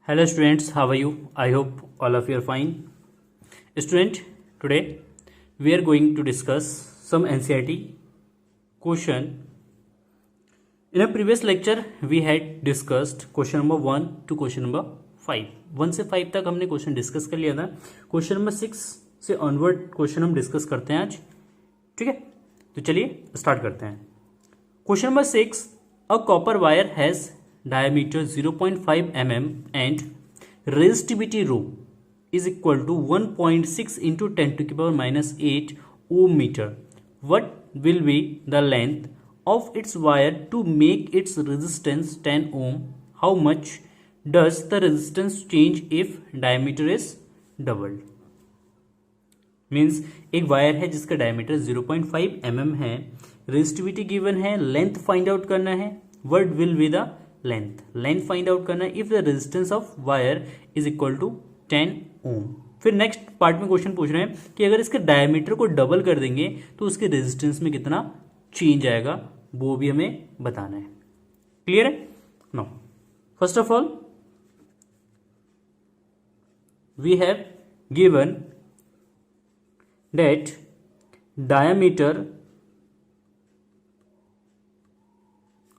Hello students, how are you? I hope all of you are fine. Student, today we are going to discuss some NCERT question. In a previous lecture we had discussed question number 1 to question number 5. 1 से 5 तक हमने question discuss कर लिया था. Question number 6 से onward question हम discuss करते हैं आज. ठीक है, तो चलिए स्टार्ट करते हैं. Question number 6, a copper wire has diameter 0.5 mm and resistivity rho is equal to 1.6 into 10 to the power minus 8 ohm meter. What will be the length of its wire to make its resistance 10 ohm? How much does the resistance change if diameter is doubled? Means एक wire है जिसका diameter 0.5 mm है, resistivity given है, length find out करना है. What will be the length find out करना है if the resistance of wire is equal to 10 ohm. फिर नेक्स्ट पार्ट में क्वेश्चन पूछ रहे हैं कि अगर इसके डायमीटर को डबल कर देंगे तो उसके रेजिस्टेंस में कितना चेंज आएगा, वो भी हमें बताना है. क्लियर है? No, first of all we have given that diameter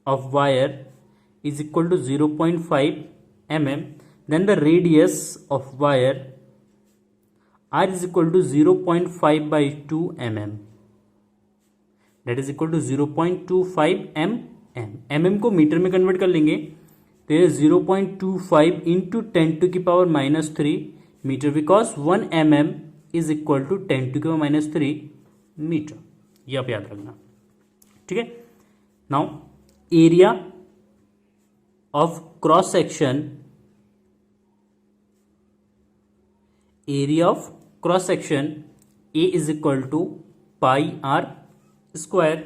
of wire is equal to 0.5 mm, then the radius of wire r is equal to 0.5 by 2 mm, that is equal to 0.25 mm. mm को metre में convert कर लेंगे तो ये 0.25 into 10 to the power minus 3 metre, because 1 mm is equal to 10 to the power minus 3 metre. ये आप याद रखना. ठीक है. Now area of cross section A is equal to pi r square,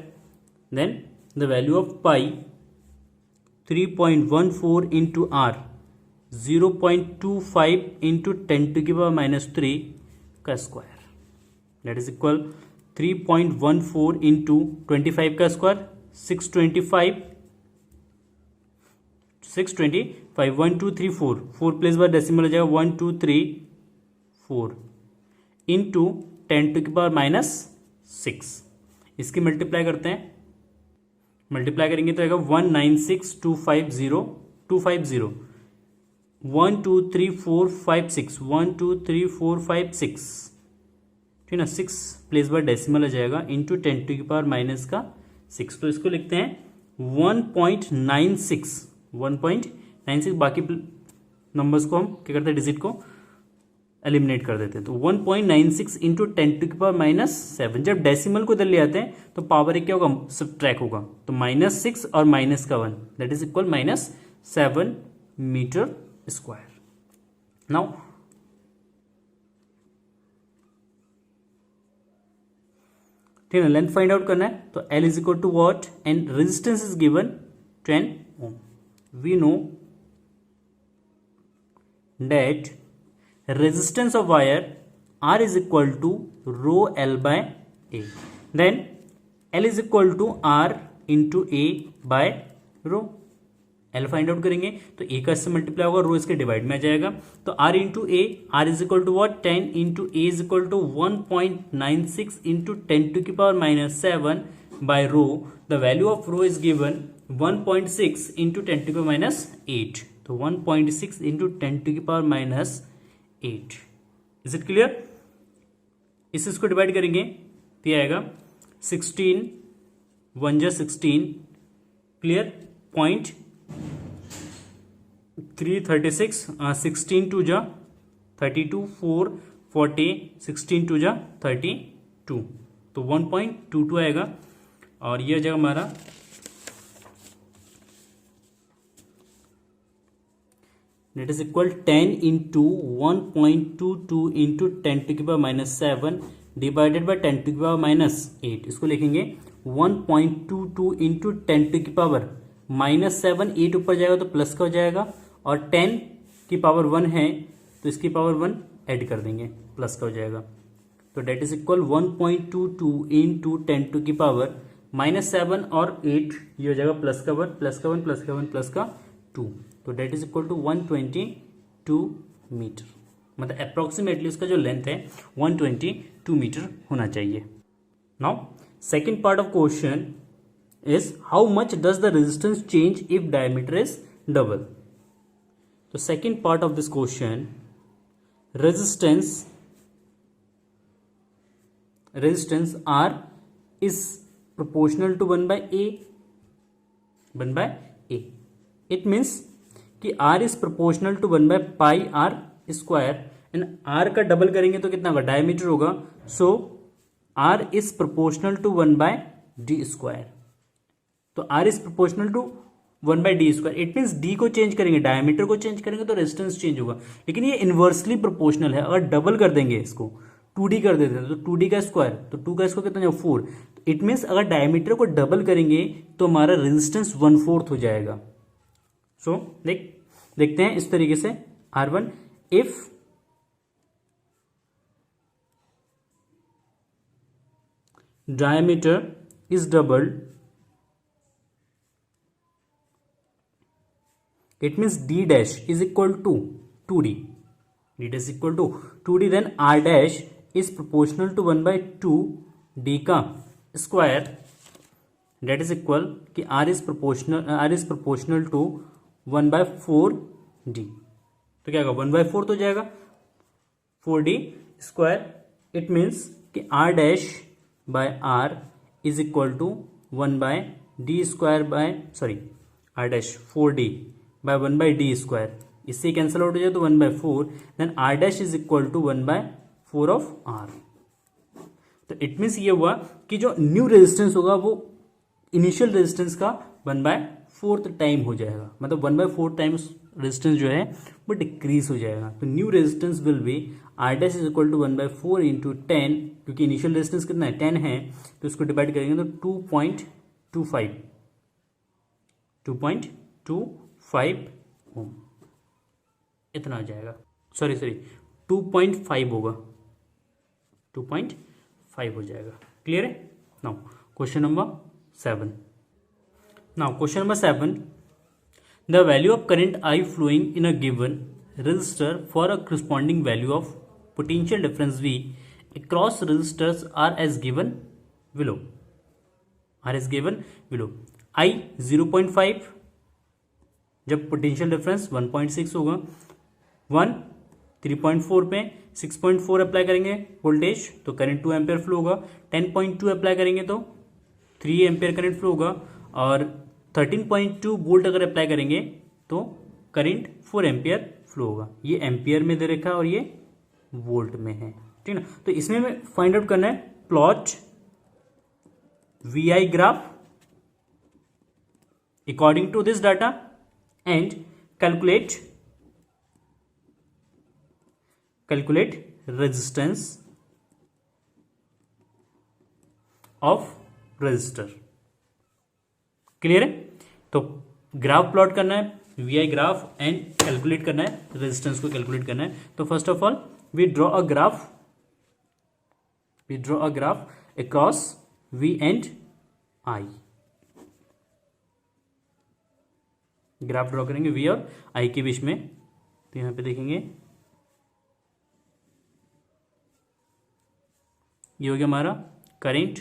then the value of pi 3.14 into r 0.25 into 10 to the power minus 3 का square, that is equal 3.14 into 25 का square 625 1 2 3 4 place बार decimal हो जाएगा 1 2 3 4 into 10 to the power minus 6. इसकी multiply करते हैं, multiply करेंगे तो आएगा 196,250 1 2 3 4 5 6 1 2 3 4 5 6. ठीक है ना, 6 प्लेस बार डेसिमल हो जाएगा into 10 to the power minus का 6. तो इसको लिखते हैं 1.96. बाकी नंबर्स को हम क्या करते हैं, डिजिट को एलिमिनेट कर देते हैं. तो 1.96 into 10 to the power minus 7. जब डेसिमल को इधर ले आते हैं तो पावर एक क्या होगा, सबट्रैक्ट होगा, तो -6 और माइनस का 1, that is equal -7 metre square. Now ठीक है, लेंथ फाइंड आउट करना है तो L is equal to what and resistance is given 10 ohm. We know that resistance of wire R is equal to rho L by A, then L is equal to R into A by rho. L find out करेंगे तो A का इससे multiply होगा, रो इसके divide में आ जाएगा, तो R into A, R is equal to what 10 into A is equal to 1.96 into 10 to the power minus 7 by rho. The value of rho is given 1.6 into 10 to the power minus 8, तो 1.6 into 10 to the power minus 8. Is it clear? इसको divide करेंगे तो ये आएगा 16 1 जा 16, clear, 0.336, 16 2 जा 32, 4 40, 16 2 जा 32, तो 1.22 आएगा. और ये जाएगा हमारा that is equal 10 into 1.22 into 10 to the power minus 7 divided by 10 to the power minus 8. इसको लिखेंगे 1.22 into 10 to the power minus 7, 8 ऊपर जाएगा तो प्लस का हो जाएगा, और 10 की पावर 1 है तो इसकी पावर 1 ऐड कर देंगे, प्लस का हो जाएगा. तो that is equal 1.22 into 10 to the power -7 और 8, ये हो जाएगा प्लस का 1 प्लस का 1 प्लस का 1 प्लस का 2, तो that is equal to 120 metre, मतलब अप्रोक्सीमेटली उसका जो लेंथ है 122 मीटर होना चाहिए. Now second part of question is how much does the resistance change if diameter is double. तो second part of this question, resistance R is proportional to 1 by A. It means कि R is proportional to 1 by pi R square and R का double करेंगे तो कितना होगा, diameter होगा. सो R is proportional to 1 by D square. तो R is proportional to 1 by D square. It means D को change करेंगे, डायमीटर को चेंज करेंगे तो रेजिस्टेंस चेंज होगा. लेकिन ये इनवर्सली प्रोपोर्शनल है. अगर डबल कर देंगे इसको 2D कर देते हैं तो 2D का स्क्वायर, तो 2 का स्क्वायर कितना हो 4. इट मीन्स अगर डायमीटर को डबल करेंगे तो हमारा रेजिस्टेंस 1/4 हो जाएगा. सो देखते हैं इस तरीके से. R1 if diameter is doubled, it means D dash is equal to 2D. D dash is equal to 2D, then R dash is proportional to 1 by 2 D का स्क्वायर, that is equal कि R is proportional to 1 by 4 D. तो क्या होगा 1 by 4 तो जाएगा 4D square. It means कि R dash by R is equal to 1 by D square by R dash 4D by 1 by D square. इससे cancel out हो जाए तो 1 by 4, then R dash is equal to 1 by 4 of R. तो it means ये हुआ कि जो new resistance होगा वो इनिशियल रेजिस्टेंस का 1/4 टाइम हो जाएगा, मतलब 1/4 टाइम्स रेजिस्टेंस जो है वो डिक्रीज हो जाएगा. तो new resistance will be R dash is equal to 1/4 into 10, क्योंकि इनिशियल रेजिस्टेंस कितना है 10 है, तो इसको डिवाइड करेंगे तो 2.25 ओम इतना आ जाएगा. सॉरी 2.5 होगा, 2.5 हो जाएगा. क्लियर है. Now question number 7. Now question number 7. The value of current I flowing in a given resistor for a corresponding value of potential difference V across resistors are as given below. I 0.5 जब potential difference 1.6 होगा. 1 3.4 पे 6.4 apply करेंगे voltage तो current 2 ampere flow होगा. 10.2 apply करेंगे तो 3 ampere current flow होगा. और 13.2 वोल्ट अगर अप्लाई करेंगे तो करंट 4 एम्पियर फ्लो होगा. ये एम्पियर में दे रखा है और ये वोल्ट में है. ठीक ना. तो इसमें हमें फाइंड आउट करना है plot VI graph according to this data and calculate resistance of resistor. Clear है. तो ग्राफ प्लॉट करना है, VI ग्राफ, एंड कैलकुलेट करना है, रेजिस्टेंस को कैलकुलेट करना है. तो first of all we draw a graph across V and I. Graph draw करेंगे V और I के बीच में. तो यहां पे देखेंगे ये हो गया हमारा current.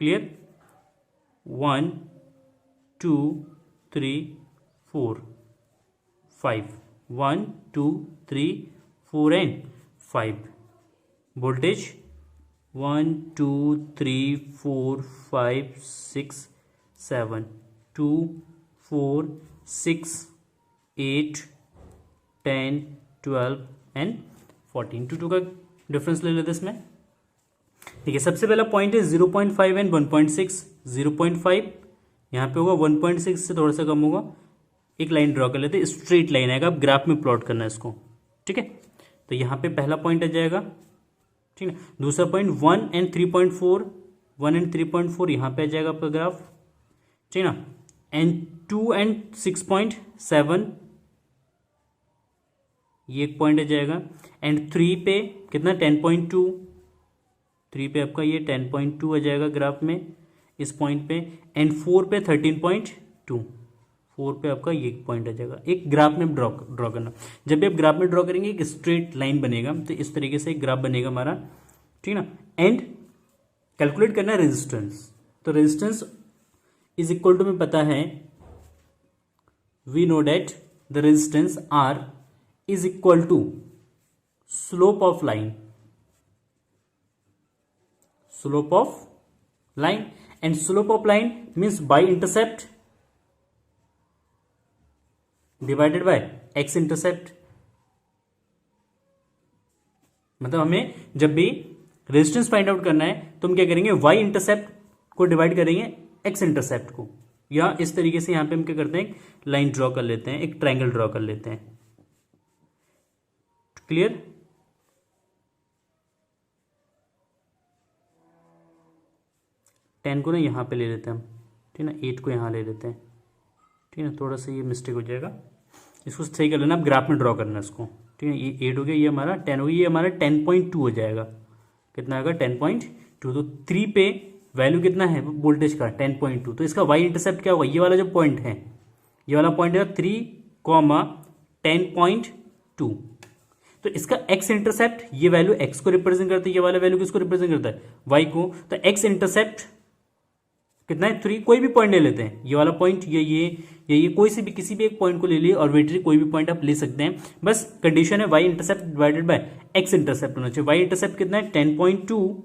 Clear. 1 2 3 4 5 1 2 3 4 and 5. Voltage 1 2 3 4 5 6 7 2 4 6 8 10 12 and 14. 2 का डिफरेंस ले लेते इसमें. ठीक है. सबसे पहला पॉइंट है 0.5 एंड 1.6. 0.5 यहाँ पे होगा, 1.6 से थोड़ा सा कम होगा. एक लाइन ड्रॉ कर लेते हैं, स्ट्रेट लाइन आएगा. अब ग्राफ में प्लॉट करना है इसको. ठीक है. तो यहाँ पे पहला पॉइंट आ जाएगा. ठीक है. दूसरा पॉइंट 1 एंड 3.4 यहाँ पे आ जाएगा आपका ग्राफ. ठीक है ना. एंड 2 एंड 6.7 ये एक पॉइंट आ जाएगा. एंड 3 पे कितना 10.2. 3 पे आपका ये 10.2 आ जाएगा ग्राफ में इस पॉइंट पे. एंड 4 पे 13.2. 4 पे आपका ये पॉइंट आ जाएगा। एक ग्राफ में ड्रॉ करना, जब भी आप ग्राफ में ड्रॉ करेंगे एक स्ट्रेट लाइन बनेगा, तो इस तरीके से एक ग्राफ बनेगा हमारा, ठीक है ना। एंड कैलकुलेट करना है रेजिस्टेंस, तो रेजिस्टेंस इज इक्वल टू में पता है, we know that the resistance R is equal to slope of line, slope of line, and slope of line means y intercept divided by x intercept. मतलब हमें जब भी resistance find out करना है तो हम क्या करेंगे, वाई इंटरसेप्ट को डिवाइड करेंगे एक्स इंटरसेप्ट को, या इस तरीके से यहां पे हम क्या करते हैं, लाइन ड्रॉ कर लेते हैं, एक ट्रायंगल ड्रॉ कर लेते हैं। क्लियर? टेन को ना यहां पे ले लेते हैं हम, ठीक है ना, 8 को यहां ले लेते हैं, ठीक है ना, थोड़ा सा ये मिस्टेक हो जाएगा, इसको सही कर लेना, आप ग्राफ में ड्रॉ करना इसको, ठीक है। ये 8 हो गया, ये हमारा 10 हो गया, ये हमारा 10.2 हो जाएगा, कितना आएगा 10.2। तो 3 पे वैल्यू कितना है वोल्टेज का 10.2, तो इसका वाई इंटरसेप्ट क्या होगा, ये वाला जो पॉइंट है, ये वाला पॉइंट है 3,10.2, तो इसका एक्स इंटरसेप्ट, ये वैल्यू एक्स को रिप्रेजेंट करता है, ये वाला वैल्यू किसको रिप्रेजेंट करता है, वाई को। तो एक्स इंटरसेप्ट कितना है 3, कोई भी पॉइंट ले लेते हैं, ये वाला पॉइंट, ये कोई से भी किसी भी एक पॉइंट को ले लिए, आर्बिट्री कोई भी पॉइंट आप ले सकते हैं, बस कंडीशन है Y intercept divided by x intercept होना चाहिए। वाई इंटरसेप्ट कितना है 10.2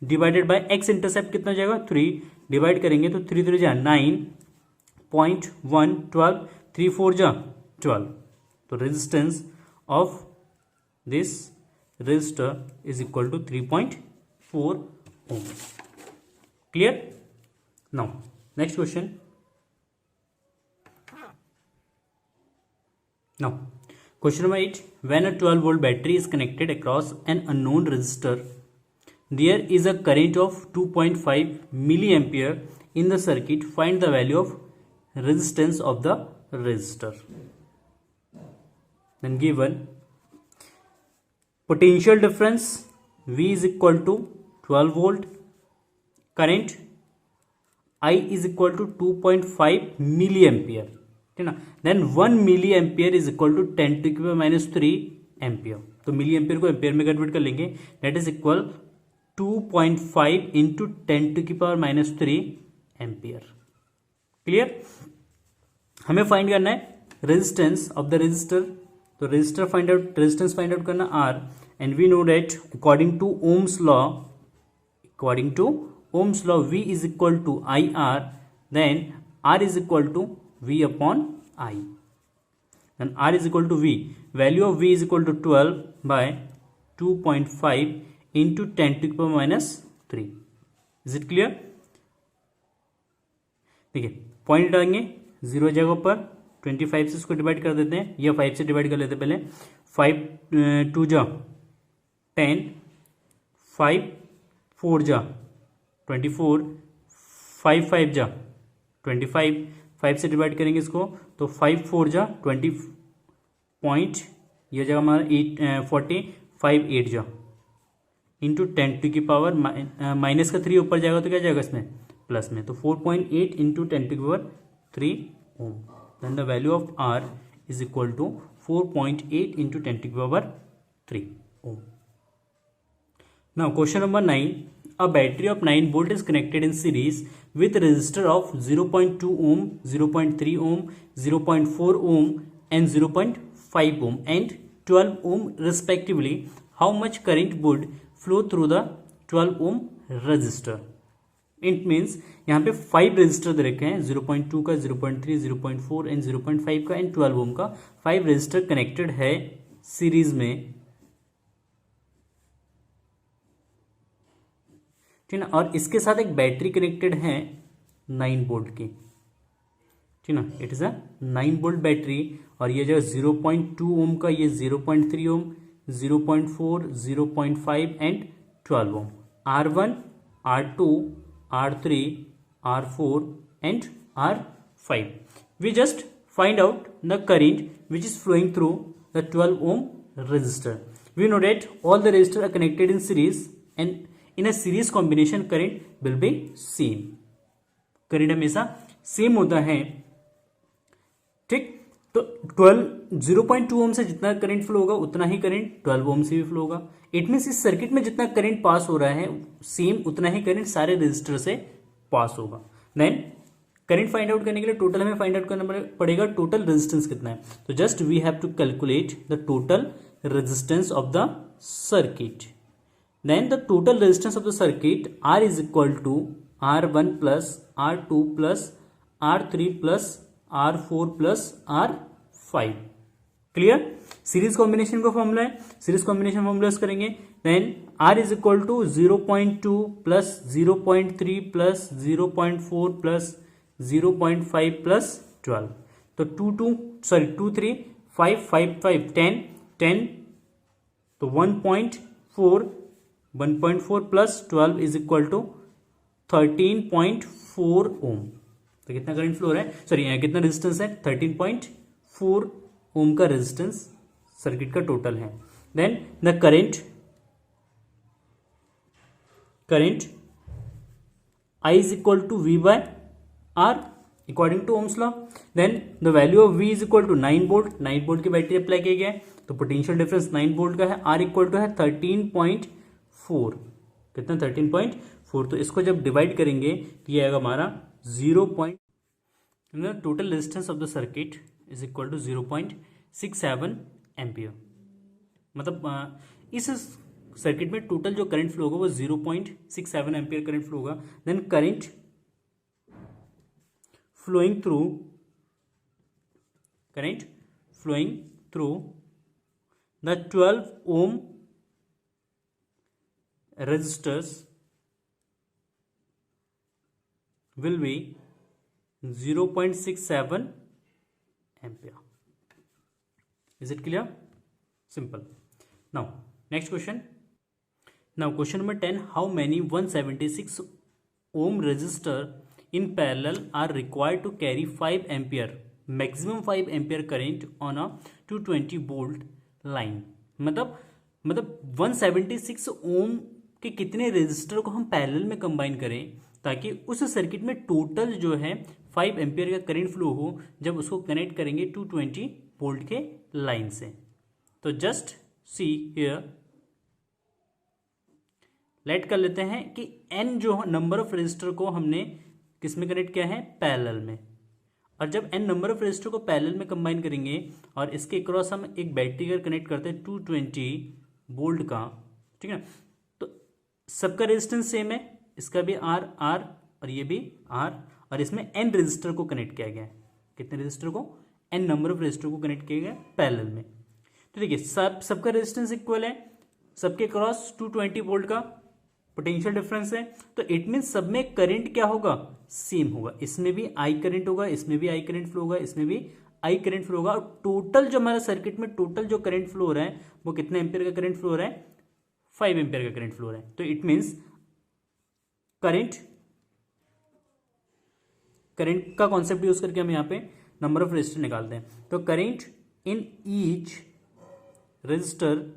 डिवाइडेड बाय एक्स इंटरसेप्ट कितना हो जाएगा 3, डिवाइड करेंगे तो 3 3 जा 9.1 12, 3 4 जा 12, तो resistance of this resistor is equal to 3.4 ohm. Clear? Now, next question. Now, question number 8. When a 12-volt battery is connected across an unknown resistor, there is a current of 2.5 milliampere in the circuit. Find the value of resistance of the resistor. Then given potential difference V is equal to 12 volt, current I is equal to 2.5 milliampere, ठीक है ना। Then 1 milliampere is equal to 10 to the power minus 3 ampere, तो milli ampere को ampere में convert कर लेंगे, that is equal 2.5 into 10 to the power minus 3 ampere. Clear? हमें find करना है रेजिस्टेंस ऑफ द रेजिस्टर, तो resistor find out, resistance find out करना R, and we know that according to ohm's law, Ohm's law V is equal to IR, then R is equal to V upon I, then R is equal to V, value of V is equal to 12 by 2.5 into 10 to the power minus 3. Is it clear? ठीक है, point डालेंगे, 0 जगह ऊपर 25 से इसको divide कर देते हैं, या 5 से डिवाइड कर लेते हैं पहले, 5 2 जा 10, 5 4 जा 24, 5 5 जा 25, 5 से डिवाइड करेंगे इसको तो 5 4 जा 20 पॉइंट, यह जगह हमारा 40, 5 8 जा इंटू 10 टू की पावर माइनस का 3 ऊपर जाएगा तो क्या जाएगा इसमें प्लस में, तो 4.8 इंटू 10 टू की power 3 ohm, then the value of R is equal to 4.8 into 10 to की power 3 ohm. Now question number 9, a battery of 9 volt is connected in series with resistor of 0.2 ohm, 0.3 ohm, 0.4 ohm and 0.5 ohm and 12 ohm respectively. How much current would flow through the 12 ohm resistor? It means यहाँ पे 5 resistor दे रखे हैं, 0.2 का, 0.3, 0.4 and 0.5 का and 12 ओम का, 5 resistor connected है series में, ठीक ना, और इसके साथ एक बैटरी कनेक्टेड है 9 वोल्ट की, ठीक ना, it is a 9 volt battery, और ये जो 0.2 ओम का, ये 0.3 ohm, 0.4, 0.5 and 12 ohm, R1, R2, R3, R4 and R5. We just find out the current which is flowing through the 12 ohm resistor. We know that all the resistors are connected in series and in a series combination current will be same. current हमेशा same होता है ठीक। तो 0.2 ओम से जितना current flow होगा उतना ही current 12 ओम से भी फ्लो होगा। इट मीन्स इस सर्किट में जितना करंट पास हो रहा है सेम उतना ही करंट सारे रजिस्टर से पास होगा। देन करंट फाइंड आउट करने के लिए टोटल हमें फाइंड आउट करना पड़ेगा टोटल रेजिस्टेंस कितना है। तो just we have to calculate the total resistance of the circuit. Then the total resistance of the circuit R is equal to R1 plus R2 plus R3 plus R4 plus R5। Clear. Series combination का formula है, series combination formula करेंगे। Then R is equal to 0.2 plus 0.3 plus 0.4 plus 0.5 plus 12। तो 2 3 5 5 5 10 10 तो 1.4 plus 12 is equal to 13.4 ओम। तो कितना current flow हो रहा है, सॉरी कितना रेजिस्टेंस है, 13.4 ओम का रेजिस्टेंस सर्किट का टोटल है। Then the current I is equal to V by R according to ohm's law. Then the value of V is equal to 9 volt, 9 volt की battery apply किया गया है तो potential difference 9 volt का है। R equal to है 13.4, कितना 13.4। तो इसको जब डिवाइड करेंगे तो ये आएगा हमारा 0. Total resistance of the circuit is equal to 0.67 ampere. मतलब इस सर्किट में टोटल जो करंट फ्लो होगा वो 0.67 एम्पियर करंट फ्लो होगा। Then current flowing through the 12 ohm resistors will be 0.67 ampere. Is it clear? Simple. Now next question. Now question number 10, how many 176 ohm resistor in parallel are required to carry 5 ampere maximum 5 ampere current on a 220 volt line। मतलब 176 ओम के कितने resistor को हम parallel में combine करें ताकि उस circuit में टोटल जो है 5 एम्पियर का करंट फ्लो हो जब उसको कनेक्ट करेंगे 220 वोल्ट के लाइन से। तो जस्ट सी हियर, लेट कर लेते हैं कि n जो नंबर ऑफ रेजिस्टर को हमने किस में कनेक्ट किया है, पैरेलल में। और जब n नंबर ऑफ रेजिस्टर को पैरेलल में कंबाइन करेंगे और इसके क्रॉस हम एक बैटरी का कनेक्ट करते हैं 220 वोल्ट का, ठीक है, तो सबका रेजिस्टेंस सेम है, इसका भी R और ये भी R, और इसमें n रेजिस्टर को कनेक्ट किया गया है। कितने रेजिस्टर को, n नंबर ऑफ रेजिस्टर को कनेक्ट किया गया पैरेलल में। तो देखिए सबका रेजिस्टेंस इक्वल है, सबके क्रॉस 220 वोल्ट का पोटेंशियल डिफरेंस है, तो इट मीन सब में करंट क्या होगा, सेम होगा। इसमें भी आई करंट होगा, इसमें भी आई करंट फ्लो होगा, इसमें भी आई करंट फ्लो होगा। और टोटल जो हमारा सर्किट में टोटल जो करंट फ्लो हो रहा है वो कितने एम्पियर का करंट फ्लो हो रहा है, 5 एम्पियर का करंट फ्लो हो रहा है। तो इट मीन्स करंट का कॉन्सेप्ट यूज करके हम यहाँ पे नंबर ऑफ रेजिस्टर निकालते हैं। तो current in each resistor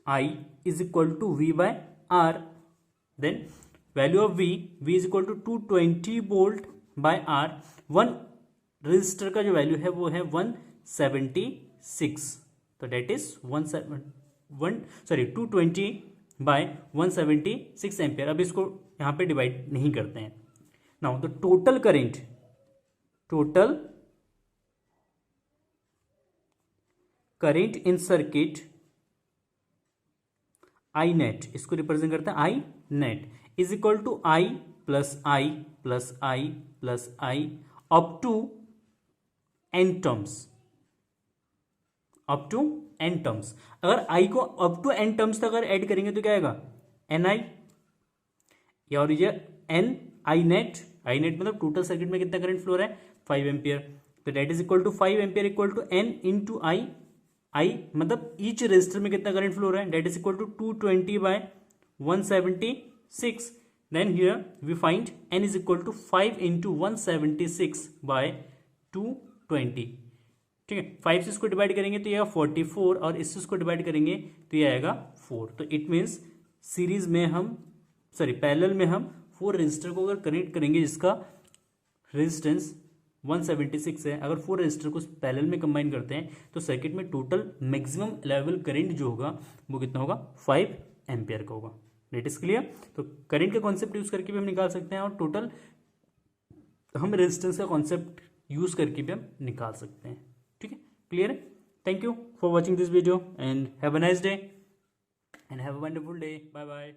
I is equal to V by R. Then value of V is equal to 220 volt by R. One resistor का जो वैल्यू है वो है 176, तो डेट इज 220 बाय 176 एम्पियर। अब इसको यहाँ पे डिवाइड नहीं करते हैं। Now the total current in circuit I net, इसको रिप्रेजेंट करते हैं I net, is equal to I plus I plus I plus I up to n terms, up to n terms. अगर आई को up to n terms तक अगर add करेंगे तो क्या आएगा, एन आई, या और ये एन आई नेट मतलब टोटल सर्किट में कितना करंट फ्लो रहा है, 5 एम्पियर। तो that is equal to 5 ampere equal to n into I मतलब ईच रेजिस्टर में कितना करंट फ्लो हो रहा है, that is equal to 220 by 176। Then here we find n is equal to 5 into 176 by 220, ठीक है। 5 से इसको डिवाइड करेंगे तो ये आएगा 44, और इससे इसको डिवाइड करेंगे तो ये आएगा 4। तो इट मीन्स पैरेलल में हम 4 रेजिस्टर को अगर कनेक्ट करेंगे जिसका रेजिस्टेंस 176 है, अगर 4 रेजिस्टर को पैरेलल में कंबाइन करते हैं तो सर्किट में टोटल मैक्सिमम अलाउएबल करंट जो होगा वो कितना होगा, 5 एम्पियर का होगा। It is clear. तो करंट का कॉन्सेप्ट यूज करके भी हम निकाल सकते हैं और टोटल हम रेजिस्टेंस का कॉन्सेप्ट यूज करके भी हम निकाल सकते हैं। ठीक है, क्लियर है। Thank you for watching this video and have a nice day and have a wonderful day. Bye bye.